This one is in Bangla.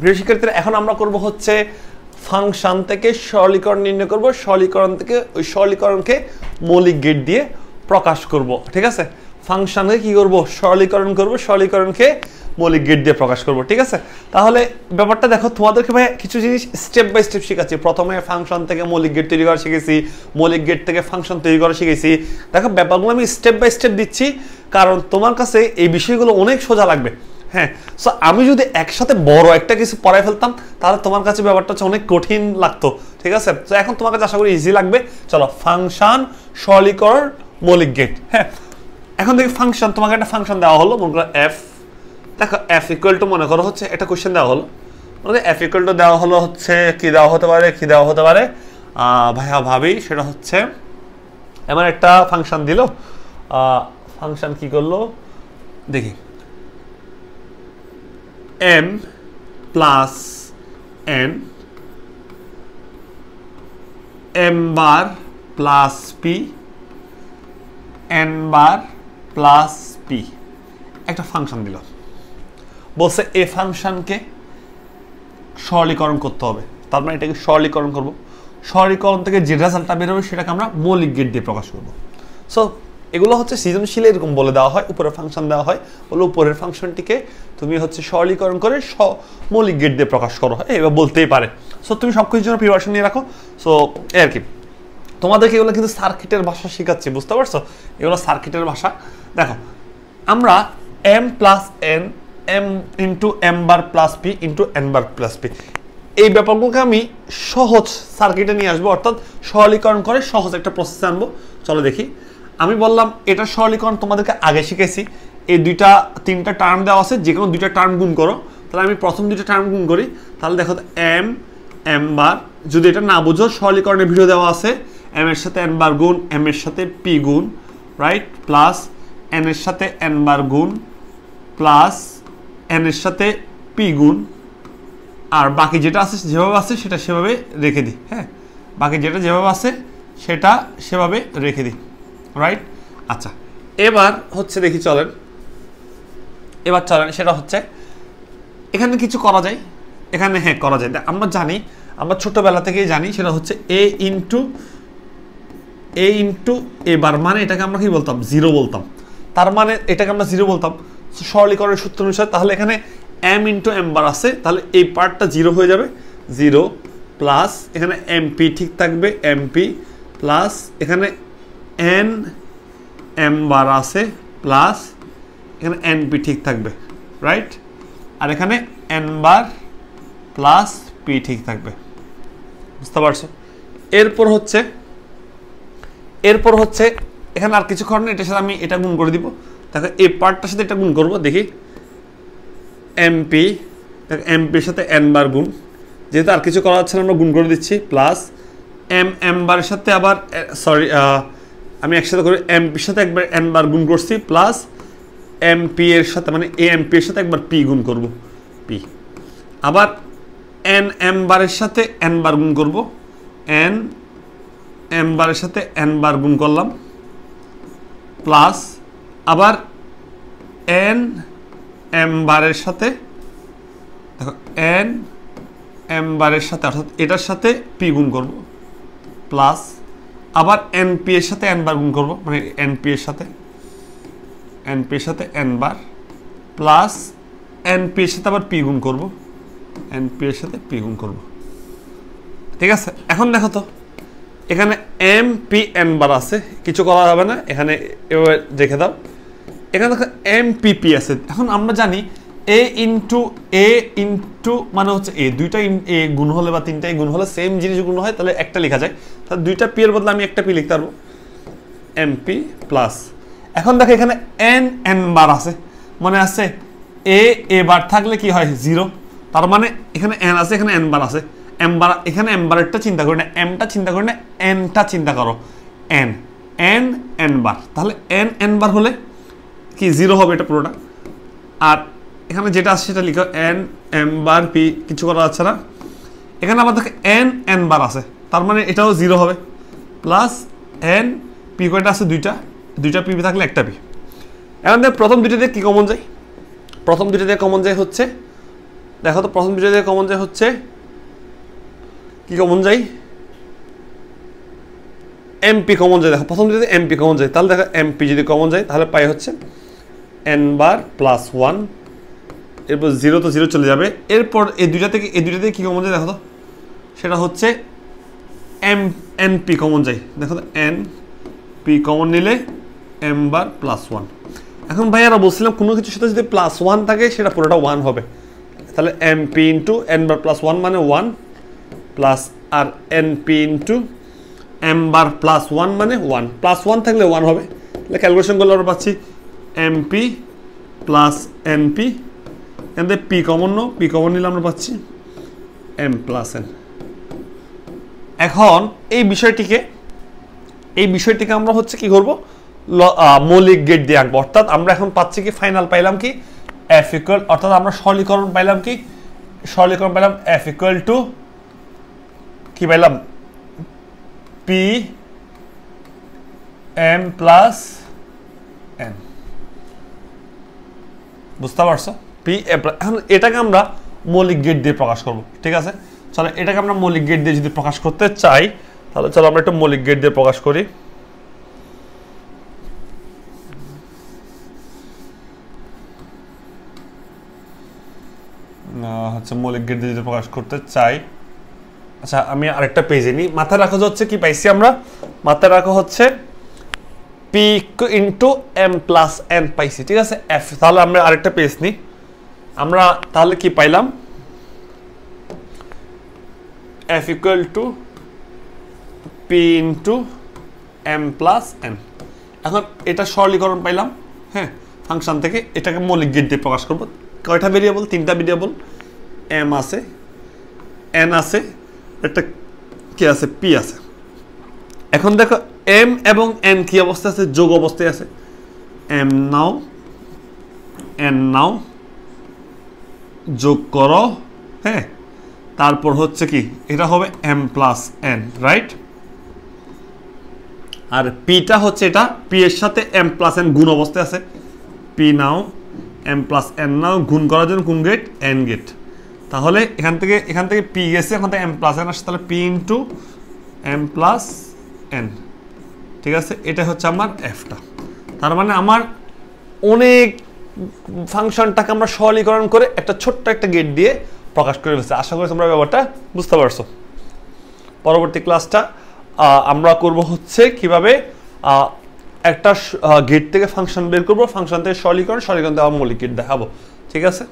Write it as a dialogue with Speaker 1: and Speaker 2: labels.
Speaker 1: প্রিয় শিক্ষার্থীরা এখন আমরা করব হচ্ছে ফাংশন থেকে সরলীকরণ নির্ণয় করব, সরলীকরণ থেকে ওই সরলীকরণকে মৌলিক গেট দিয়ে প্রকাশ করব। ঠিক আছে, ফাংশনকে কি করব, সরলীকরণ করব, সরলীকরণকে মৌলিক গেট দিয়ে প্রকাশ করব। ঠিক আছে, তাহলে ব্যাপারটা দেখো, তোমাদেরকে ভাই কিছু জিনিস স্টেপ বাই স্টেপ শেখাচ্ছি। প্রথমে ফাংশন থেকে মৌলিক গেট তৈরি করা শিখেছি, মৌলিক গেট থেকে ফাংশন তৈরি করা শিখেছি। দেখো ব্যাপারগুলো আমি স্টেপ বাই স্টেপ দিচ্ছি, কারণ তোমার কাছে এই বিষয়গুলো অনেক সোজা লাগবে। হ্যাঁ, সো আমি যদি একসাথে বড় একটা কিছু পড়াই ফেলতাম তাহলে তোমার কাছে ব্যাপারটা হচ্ছে অনেক কঠিন লাগতো। ঠিক আছে, তো এখন তোমার কাছে আশা করি ইজি লাগবে। চলো, ফাংশন সরলীকরণ মৌলিক গেট। হ্যাঁ, এখন দেখি ফাংশন, তোমাকে একটা ফাংশন দেওয়া হলো, মনে করো এফ। দেখো এফ ইকুয়াল টু, মনে করো হচ্ছে একটা কোশ্চেন দেওয়া হলো, এফ ইকুয়াল টু দেওয়া হলো হচ্ছে কি দেওয়া হতে পারে, কি দেওয়া হতে পারে ভাইয়া ভাবি, সেটা হচ্ছে এমন একটা ফাংশন দিল। ফাংশন কি করলো দেখি, m প্লাস n m বার প্লাস p n বার প্লাস p একটা ফাংশন দিল, বলছে এই ফাংশনকে সরলীকরণ করতে হবে। তার মানে এটাকে সরলীকরণ করব, সরলীকরণ থেকে যে রেজাল্টটা বের হবে সেটাকে আমরা মৌলিক গেট দিয়ে প্রকাশ করব। সো এগুলো হচ্ছে সৃজনশীলে এরকম বলে দেওয়া হয়, উপরে ফাংশন দেওয়া হয়, বলে উপরের ফাংশনটিকে তুমি হচ্ছে সরলীকরণ করে মৌলিক গেট দিয়ে প্রকাশ করো, এবার বলতেই পারে। সো তুমি সব কিছুর জন্য প্রিপারেশন নিয়ে রাখো। সো এই আর কি, তোমাদেরকে এগুলো কিন্তু সার্কিটের ভাষা শেখাচ্ছি, বুঝতে পারছো? এগুলো সার্কিটের ভাষা। দেখো আমরা m plus n m into m বার প্লাস p ইন্টু n বার প্লাস p এই ব্যাপারগুলোকে আমি সহজ সার্কিটে নিয়ে আসবো, অর্থাৎ সরলীকরণ করে সহজ একটা প্রসেস আনবো। চলো দেখি, আমি বললাম এটা সরলীকরণ তোমাদেরকে আগে শিখেছি। এই তিনটা টার্ম দেওয়া আছে, যে কোনো দুইটা টার্ম গুণ করো। তাহলে আমি প্রথম দুইটা টার্ম গুণ করি, তাহলে দেখো m বার, যদি এটা না বুঝো সরলীকরণের ভিডিও দেওয়া আছে, m এর সাথে n বার গুণ, m এর সাথে p গুণ, রাইট, প্লাস n এর সাথে n বার গুণ, প্লাস n এর সাথে p গুণ, আর বাকি যেটা আছে যেভাবে আছে সেটা সেভাবে রেখে দিই। হ্যাঁ, বাকি যেটা যেভাবে আছে সেটা সেভাবে রেখে দিই, রাইট। আচ্ছা, এবার হচ্ছে দেখি, চলেন সেটা হচ্ছে এখানে কিছু করা যায়, এখানে হ্যাঁ করা যায়। আমরা জানি, আমরা ছোটবেলা থেকেই জানি, সেটা হচ্ছে এ ইন্টু এ বার, মানে এটাকে আমরা কি বলতাম, জিরো বলতাম। তার মানে এটাকে আমরা জিরো বলতাম সরলীকরণের সূত্র অনুসারে। তাহলে এখানে m ইন্টু m বার আছে, তাহলে এই পার্টটা জিরো হয়ে যাবে, জিরো, প্লাস এখানে mp ঠিক থাকবে, mp, প্লাস এখানে n m বার আছে, প্লাস এখানে np ঠিক থাকবে, রাইট, আর এখানে n বার প্লাস p ঠিক থাকবে, বুঝতে পারছো? এরপর হচ্ছে এখানে আর কিছু করার নেই, এটার সাথে আমি এটা গুণ করে দিব। দেখো এই পার্টটার সাথে এটা গুণ করব, দেখি mp, mp-র সাথে n বার গুণ, যেহেতু আর কিছু করা যাচ্ছে না আমরা গুণ করে দিচ্ছি, প্লাস m বারের সাথে আবার আমি একসাথে করে mp-র সাথে একবার n বার গুণ করছি, প্লাস mp এর সাথে মানে amp এর সাথে একবার p গুণ করব, p, আবার m বারের সাথে n বার গুণ করব, m বারের সাথে n বার গুণ করলাম, প্লাস আবার m বারের সাথে, দেখো m বারের সাথে অর্থাৎ এটার সাথে p গুণ করব, প্লাস আবার np এর সাথে n বার গুণ করব, মানে np এর সাথে n বার, প্লাস np এর সাথে আবার p গুণ করব, np এর সাথে p গুণ করব। ঠিক আছে, এখন দেখো তো এখানে mp n বার আছে, কিছু করা যাবে না, এখানে এভাবে রেখে দাও। এখানে দেখো mpp আছে। এখন আমরা জানি a ইন্টু মানে হচ্ছে দুইটা এ গুণ হলে বা তিনটা গুণ হলে সেম জিনিস গুণ হয়, তাহলে একটা লেখা যায়। তাহলে দুইটা পি এর বদলে আমি একটা পি লিখতে পারবো, mp প্লাস। এখন দেখো এখানে n বার আছে, মনে আছে এ বার থাকলে কি হয়, জিরো। তার মানে এখানে n আছে, এখানে n বার আছে, m বার, এখানে m বারেরটা চিন্তা করি না, m টা চিন্তা করি না, n টা চিন্তা করো, n বার। তাহলে n বার হলে কি জিরো হবে এটা পুরোটা। আর এখানে যেটা আছে সেটা লিখো m বার p, কিছু করা যাচ্ছে না। এখানে আবার দেখো n বার আছে, তার মানে এটাও জিরো হবে, প্লাস n p কয়টা আছে, দুইটা p থাকলে একটা p। এখন প্রথম দুইটা দিয়ে কি কমন যায়, প্রথম দুইটা দিয়ে কমন যায় হচ্ছে দেখো তো প্রথম দুইটা থেকে কমন যায় হচ্ছে কি কমন যায়, এমপি কমন যায়। দেখো প্রথম দুইটাতে এমপি কমন যায়, তাহলে দেখো এমপি যদি কমন যায় তাহলে পাই হচ্ছে এন বার প্লাস 1, এরপর 0 তো 0 চলে যাবে। এরপর এই দুইটা থেকে কি কমন যায় দেখো তো, সেটা হচ্ছে এনপি কমন যায়। দেখো তো এন পি কমন নিলে এম বার প্লাস 1। এখন ভাইয়ারা বলছিলাম কোনো কিছুর সাথে যদি প্লাস 1 থাকে সেটা পুরোটা 1 হবে, তাহলে এমপি ইন্টু এন বার প্লাস 1 মানে 1 প্লাস আর এনপি ইন্টু এম বার প্লাস 1 মানে 1, প্লাস 1 থাকলে 1 হবে। তাহলে ক্যালকুলেশন করলে আমরা পাচ্ছি এমপি প্লাস এনপি, এখান থেকে পি কমন নিলে আমরা পাচ্ছি এম প্লাস এন। এখন এই বিষয়টিকে আমরা হচ্ছে কি করবো, মৌলিক গেট দিয়ে আঁকবো। অর্থাৎ আমরা এখন পাচ্ছি কি, ফাইনাল পাইলাম কি এফ ইকুয়াল, অর্থাৎ আমরা সরলীকরণ পাইলাম এফ ইকুয়াল টু কি পাইলাম, পি এম প্লাস এন। বুঝতে পারছো? P M. এখন এটাকে আমরা মৌলিক গেট দিয়ে প্রকাশ করব, ঠিক আছে? চলো এটাকে আমরা মৌলিক গেট দিয়ে যদি প্রকাশ করতে চাই তাহলে চলো আমরা একটু মৌলিক গেট দিয়ে প্রকাশ করি। হচ্ছে মৌলিক গেট দিয়ে যদি প্রকাশ করতে চাই, আচ্ছা আমি আরেকটা পেজে নিই। মাথায় রাখা হচ্ছে কি পাইছি আমরা, মাথায় রাখা হচ্ছে P into M plus N পাইছি, ঠিক আছে? এফ। তাহলে আমরা আরেকটা পেজ নিই, আমরা তাহলে কি পাইলাম, F equal to P into M plus N. এখন এটা সরলীকরণ পাইলাম, হ্যাঁ, ফাংশন থেকে। এটাকে মৌলিক গেট দিয়ে প্রকাশ করব। কয়টা ভেরিয়েবল? 3টা ভেরিয়েবল, এম আছে, এন আছে, একটা কি আছে, পি আছে। এখন দেখো এম এবং এন কি অবস্থায় আছে, যোগ অবস্থায় আছে। এম নাও এন নাও যোগ করো, হ্যাঁ, তারপর হচ্ছে কি এটা হবে এম প্লাস এন, রাইট? আর পিটা হচ্ছে এটা, পি এর সাথে এম প্লাস এন গুণ অবস্থায় আছে। পি নাও এম প্লাস এন নাও গুণ করার জন্য কোন গেট, এন গেট। তাহলে এখান থেকে পি গেছে, এখান থেকে এম প্লাস এন আসছে, তাহলে P into M plus N, ঠিক আছে? এটা হচ্ছে আমার এফটা। তার মানে আমার অনেক ফাংশনটাকে আমরা সরলীকরণ করে একটা ছোট্ট একটা গেট দিয়ে প্রকাশ করে ফেলছি। আশা করি তোমরা ব্যাপারটা বুঝতে পারছো। পরবর্তী ক্লাসটা আমরা করব হচ্ছে কিভাবে একটা গেট থেকে ফাংশন বের করবো, ফাংশন থেকে সরলীকরণ থেকে মৌলিক গেট দেখাবো, ঠিক আছে?